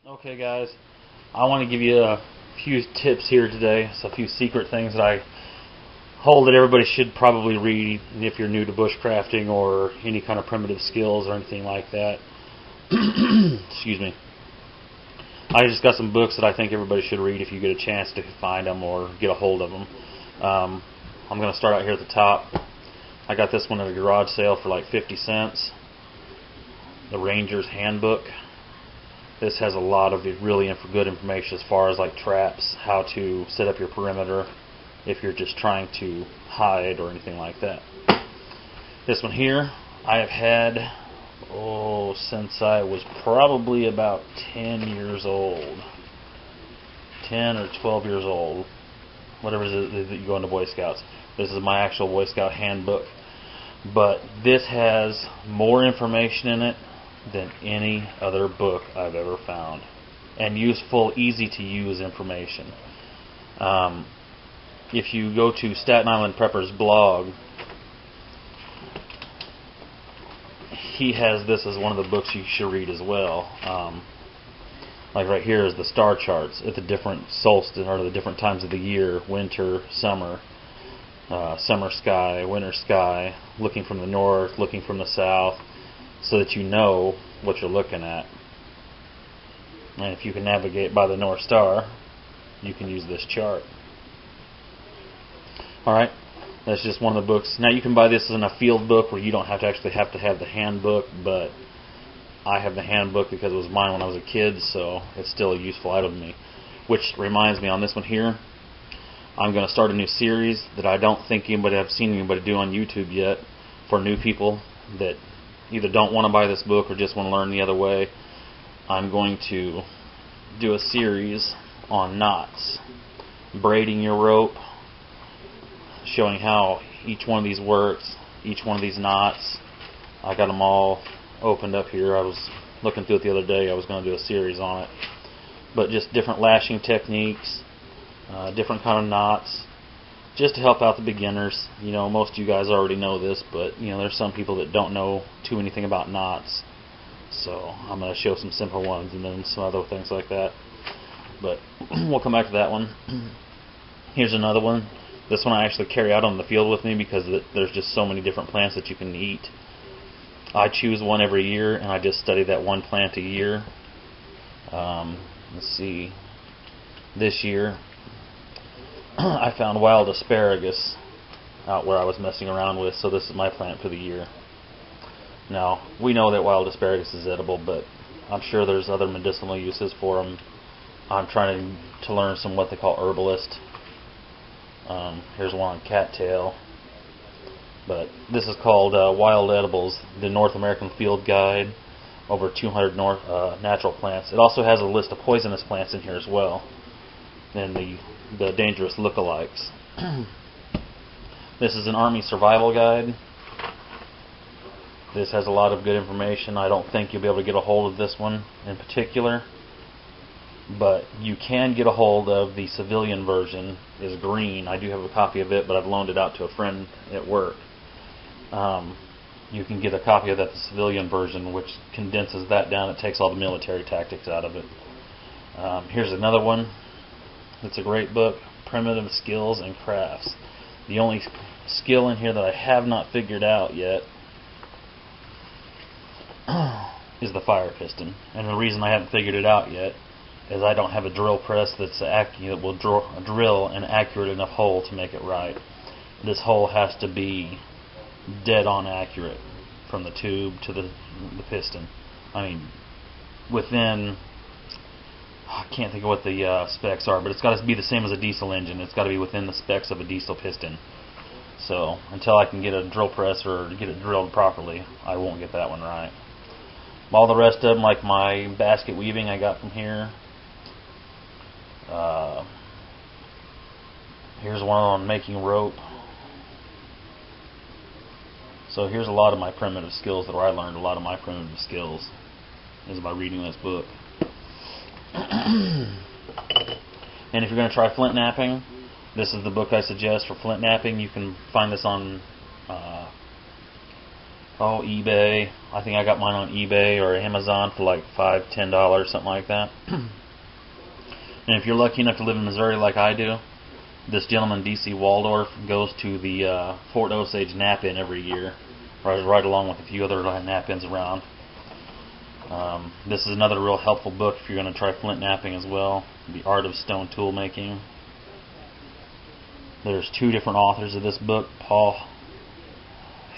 Okay, guys, I want to give you a few tips here today. It's a few secret things that I hold that everybody should probably read if you're new to bushcrafting or any kind of primitive skills or anything like that. Excuse me. I just got some books that I think everybody should read if you get a chance to find them or get a hold of them. I'm going to start out here at the top. I got this one at a garage sale for like 50 cents. The Ranger's Handbook. This has a lot of really good information as far as like traps, how to set up your perimeter if you're just trying to hide or anything like that. This one here I have had since I was probably about 10 years old. 10 or 12 years old. Whatever it is that you go into Boy Scouts. This is my actual Boy Scout handbook. But this has more information in it than any other book I've ever found, and useful, easy to use information. If you go to Staten Island Prepper's blog, he has this as one of the books you should read as well. Like right here is the star charts at the different solstices or the different times of the year: winter, summer, summer sky, winter sky, looking from the north, looking from the south, so that you know what you're looking at. And if you can navigate by the North Star, you can use this chart. Alright, that's just one of the books. Now you can buy this in a field book where you don't have to have the handbook, but I have the handbook because it was mine when I was a kid, so it's still a useful item to me. Which reminds me, on this one here, I'm going to start a new series that I don't think I've seen anybody do on YouTube yet, for new people that either don't want to buy this book or just want to learn the other way. I'm going to do a series on knots, braiding your rope, showing how each one of these works, each one of these knots. I got them all opened up here. I was looking through it the other day. I was going to do a series on it. But just different lashing techniques, different kind of knots, just to help out the beginners. You know, most of you guys already know this, but you know, there's some people that don't know anything about knots. So I'm going to show some simple ones and then some other things like that. But we'll come back to that one. Here's another one. This one I actually carry out on the field with me because there's just so many different plants that you can eat. I choose one every year and I just study that one plant a year. Let's see. This year I found wild asparagus out where I was messing around with, so this is my plant for the year. Now, we know that wild asparagus is edible, but I'm sure there's other medicinal uses for them. I'm trying to learn some what they call herbalist. Here's one on cattail. But this is called Wild Edibles, the North American Field Guide, over 200 natural plants. It also has a list of poisonous plants in here as well, and the dangerous lookalikes. This is an Army survival guide. This has a lot of good information. I don't think you'll be able to get a hold of this one in particular, but you can get a hold of the civilian version. Is green. I do have a copy of it, but I've loaned it out to a friend at work. You can get a copy of that, the civilian version, which condenses that down. It takes all the military tactics out of it. Here's another one. It's a great book, Primitive Skills and Crafts. The only skill in here that I have not figured out yet is the fire piston. And the reason I haven't figured it out yet is I don't have a drill press that will drill an accurate enough hole to make it right. This hole has to be dead on accurate from the tube to the piston. I mean, within, I can't think of what the specs are, but it's got to be the same as a diesel engine. It's got to be within the specs of a diesel piston. So until I can get a drill press or get it drilled properly, I won't get that one right. All the rest of them, like my basket weaving I got from here. Here's one on making rope. So here's a lot of my primitive skills that I learned. A lot of my primitive skills is by reading this book. And if you're going to try flint knapping, this is the book I suggest for flint knapping. You can find this on eBay. I think I got mine on eBay or Amazon for like $5, $10, something like that. And if you're lucky enough to live in Missouri like I do, this gentleman, D.C. Waldorf, goes to the Fort Osage Nap-In every year, right along with a few other nap-ins around. This is another real helpful book if you're going to try flint knapping as well. The Art of Stone Tool Making. There's two different authors of this book, Paul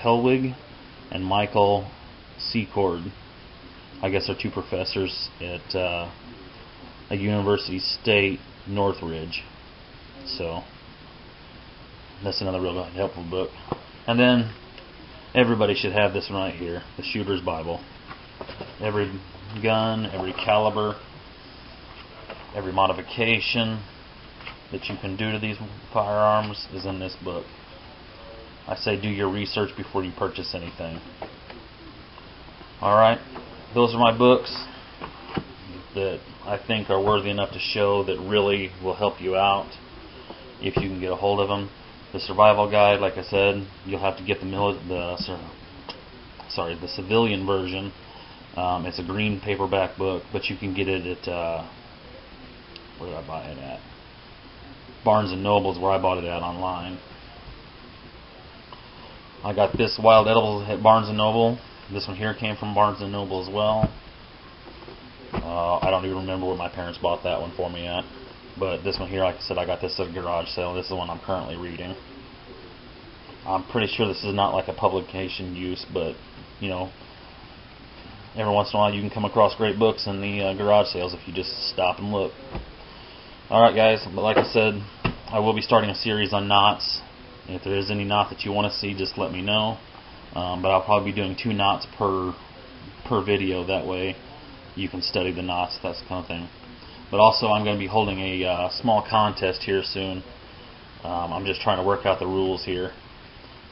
Helwig and Michael Secord. I guess they're two professors at a University State Northridge. So that's another real helpful book. And then everybody should have this one right here, the Shooter's Bible. Every gun, every caliber, every modification that you can do to these firearms is in this book. I say do your research before you purchase anything. Alright, those are my books that I think are worthy enough to show that really will help you out if you can get a hold of them. The Survival Guide, like I said, you'll have to get the civilian version. It's a green paperback book, but you can get it at where did I buy it at? Barnes & Noble is where I bought it at online. I got this Wild Edibles at Barnes & Noble. This one here came from Barnes & Noble as well. I don't even remember where my parents bought that one for me at. But this one here, like I said, I got this at a garage sale. This is the one I'm currently reading. I'm pretty sure this is not like a publication use, but, you know, every once in a while you can come across great books in the garage sales if you just stop and look. Alright guys, but like I said, I will be starting a series on knots. If there is any knot that you want to see, just let me know. But I'll probably be doing 2 knots per video. That way you can study the knots, that kind of thing. But also I'm going to be holding a small contest here soon. I'm just trying to work out the rules here.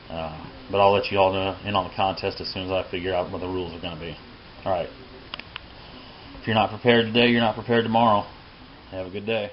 But I'll let you all know in on the contest as soon as I figure out what the rules are going to be. Alright. If you're not prepared today, you're not prepared tomorrow. Have a good day.